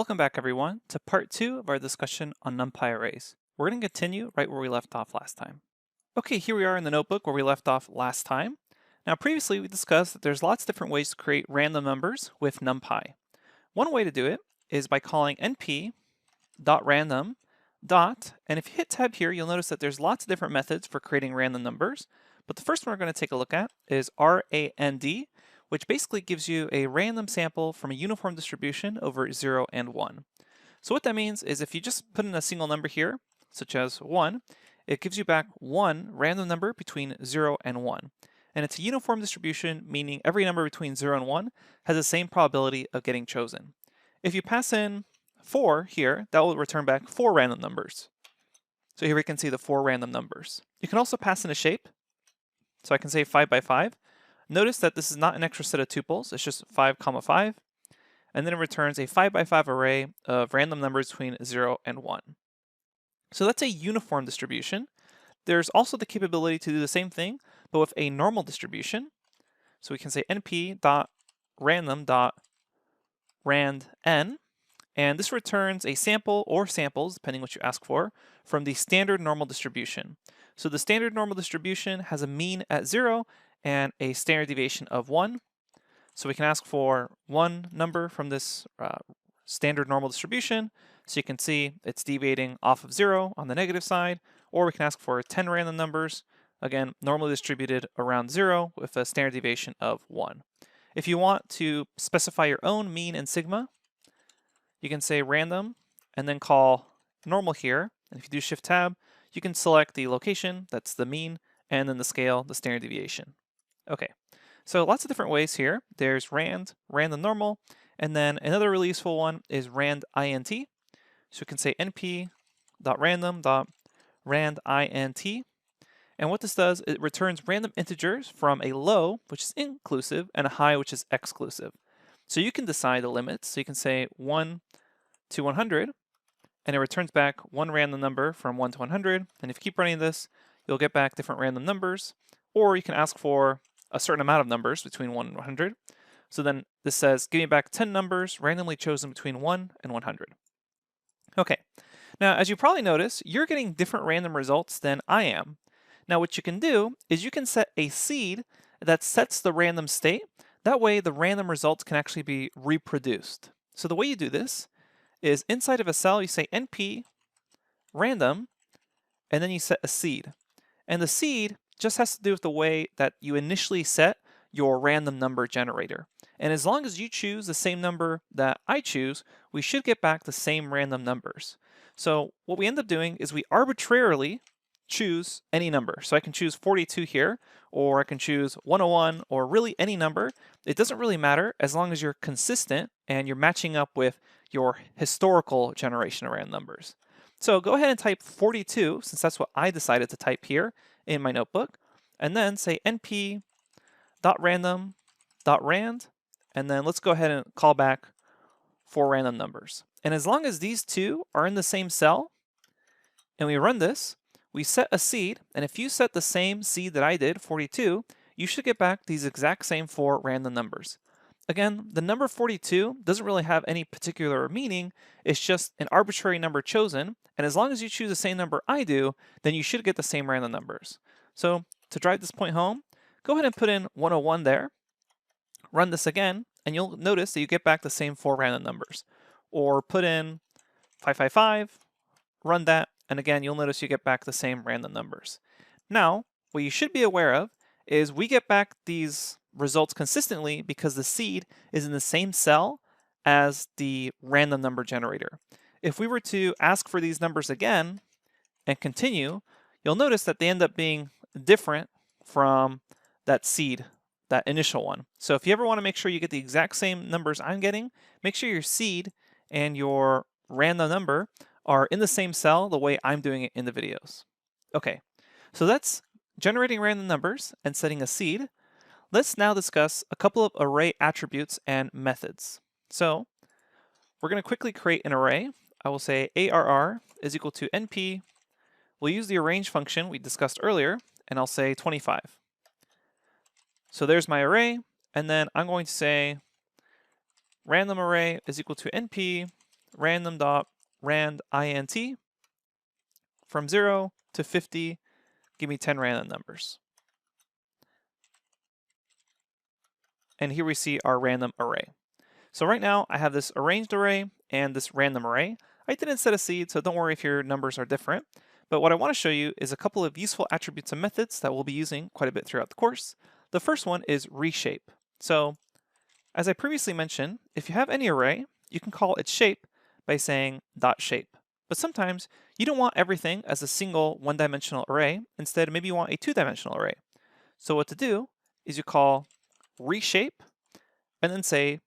Welcome back everyone to part 2 of our discussion on NumPy arrays. We're going to continue right where we left off last time. Okay, here we are in the notebook where we left off last time. Now previously we discussed that there's lots of different ways to create random numbers with NumPy. One way to do it is by calling np.random and if you hit tab here you'll notice that there's lots of different methods for creating random numbers, but the first one we're going to take a look at is rand, which basically gives you a random sample from a uniform distribution over 0 and 1. So what that means is if you just put in a single number here, such as 1, it gives you back one random number between 0 and 1. And it's a uniform distribution, meaning every number between 0 and 1 has the same probability of getting chosen. If you pass in 4 here, that will return back 4 random numbers. So here we can see the 4 random numbers. You can also pass in a shape. So I can say 5 by 5. Notice that this is not an extra set of tuples, it's just 5, 5, and then it returns a 5 by 5 array of random numbers between 0 and 1. So that's a uniform distribution. There's also the capability to do the same thing, but with a normal distribution. So we can say np.random.randn, and this returns a sample or samples, depending what you ask for, from the standard normal distribution. So the standard normal distribution has a mean at 0 and a standard deviation of 1. So we can ask for one number from this standard normal distribution. So you can see it's deviating off of 0 on the negative side, or we can ask for 10 random numbers, again, normally distributed around 0 with a standard deviation of 1. If you want to specify your own mean and sigma, you can say random and then call normal here. And if you do shift tab, you can select the location, that's the mean, and then the scale, the standard deviation. Okay, so lots of different ways here. There's random normal, and then another really useful one is randint. So we can say np.random.randint. And what this does, it returns random integers from a low, which is inclusive, and a high, which is exclusive. So you can decide the limits. So you can say 1 to 100, and it returns back one random number from 1 to 100. And if you keep running this, you'll get back different random numbers, or you can ask for a certain amount of numbers between 1 and 100. So then this says, give me back 10 numbers randomly chosen between 1 and 100. Okay, now as you probably notice, you're getting different random results than I am. Now what you can do is you can set a seed that sets the random state. That way the random results can actually be reproduced. So the way you do this is inside of a cell, you say np random, and then you set a seed. And the seed just has to do with the way that you initially set your random number generator. And as long as you choose the same number that I choose, we should get back the same random numbers. So what we end up doing is we arbitrarily choose any number. So I can choose 42 here, or I can choose 101, or really any number. It doesn't really matter as long as you're consistent and you're matching up with your historical generation of random numbers. So go ahead and type 42, since that's what I decided to type here in my notebook, and then say np.random.rand, and then let's go ahead and call back 4 random numbers. And as long as these two are in the same cell, and we run this, we set a seed, and if you set the same seed that I did, 42, you should get back these exact same 4 random numbers. Again, the number 42 doesn't really have any particular meaning, it's just an arbitrary number chosen, and as long as you choose the same number I do, then you should get the same random numbers. So to drive this point home, go ahead and put in 101 there, run this again, and you'll notice that you get back the same 4 random numbers. Or put in 555, run that, and again, you'll notice you get back the same random numbers. Now, what you should be aware of is we get back these results consistently because the seed is in the same cell as the random number generator. If we were to ask for these numbers again and continue, you'll notice that they end up being different from that seed, that initial one. So if you ever want to make sure you get the exact same numbers I'm getting, make sure your seed and your random number are in the same cell the way I'm doing it in the videos. Okay, so that's generating random numbers and setting a seed. Let's now discuss a couple of array attributes and methods. So we're going to quickly create an array. I will say arr is equal to np. We'll use the arrange function we discussed earlier, and I'll say 25. So there's my array, and then I'm going to say random array is equal to np random.rand int from 0 to 50, give me 10 random numbers. And here we see our random array. So right now I have this arranged array and this random array. I didn't set a seed, so don't worry if your numbers are different. But what I want to show you is a couple of useful attributes and methods that we'll be using quite a bit throughout the course. The first one is reshape. So as I previously mentioned, if you have any array, you can call its shape by saying .shape. But sometimes you don't want everything as a single one-dimensional array. Instead, maybe you want a two-dimensional array. So what to do is you call reshape and then say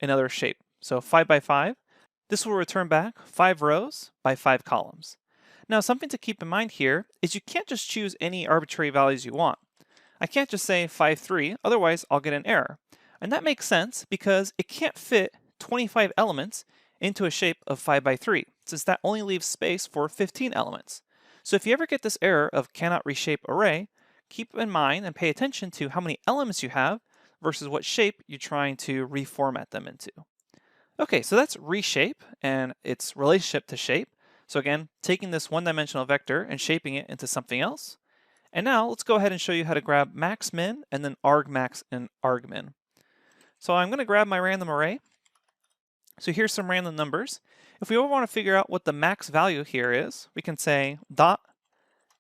another shape. So 5 by 5. This will return back 5 rows by 5 columns. Now something to keep in mind here is you can't just choose any arbitrary values you want. I can't just say 5, 3, otherwise I'll get an error. And that makes sense because it can't fit 25 elements into a shape of 5 by 3, since that only leaves space for 15 elements. So if you ever get this error of cannot reshape array, keep in mind and pay attention to how many elements you have versus what shape you're trying to reformat them into. Okay, so that's reshape and its relationship to shape. So again, taking this one-dimensional vector and shaping it into something else. And now let's go ahead and show you how to grab max min and then argmax and argmin. So I'm going to grab my random array. So here's some random numbers. If we ever want to figure out what the max value here is, we can say dot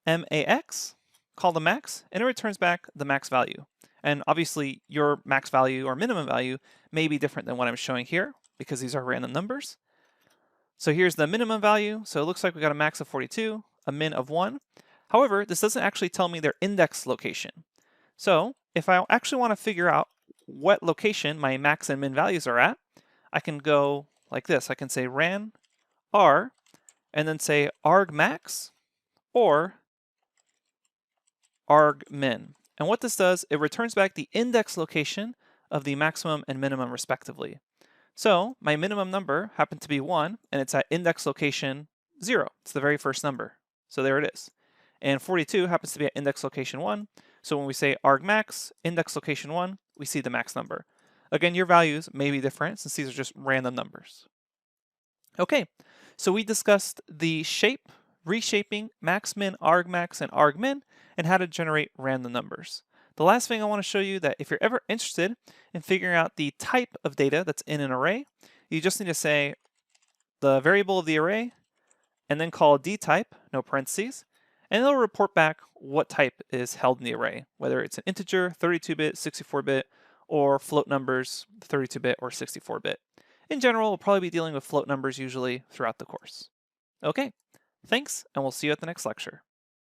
max, call the max, and it returns back the max value. And obviously your max value or minimum value may be different than what I'm showing here because these are random numbers. So here's the minimum value. So it looks like we got a max of 42, a min of 1. However, this doesn't actually tell me their index location. So if I actually want to figure out what location my max and min values are at, I can go like this. I can say ran r and then say argmax or argmin. And what this does, it returns back the index location of the maximum and minimum respectively. So my minimum number happened to be 1, and it's at index location 0. It's the very first number. So there it is. And 42 happens to be at index location 1. So when we say argmax, index location 1, we see the max number. Again, your values may be different since these are just random numbers. Okay, so we discussed the shape, reshaping, max min, argmax, and argmin, and how to generate random numbers. The last thing I want to show you that if you're ever interested in figuring out the type of data that's in an array, you just need to say the variable of the array and then call dtype, no parentheses, and it'll report back what type is held in the array, whether it's an integer, 32-bit, 64-bit, or float numbers, 32-bit or 64-bit. In general, we'll probably be dealing with float numbers usually throughout the course. Okay, thanks, and we'll see you at the next lecture.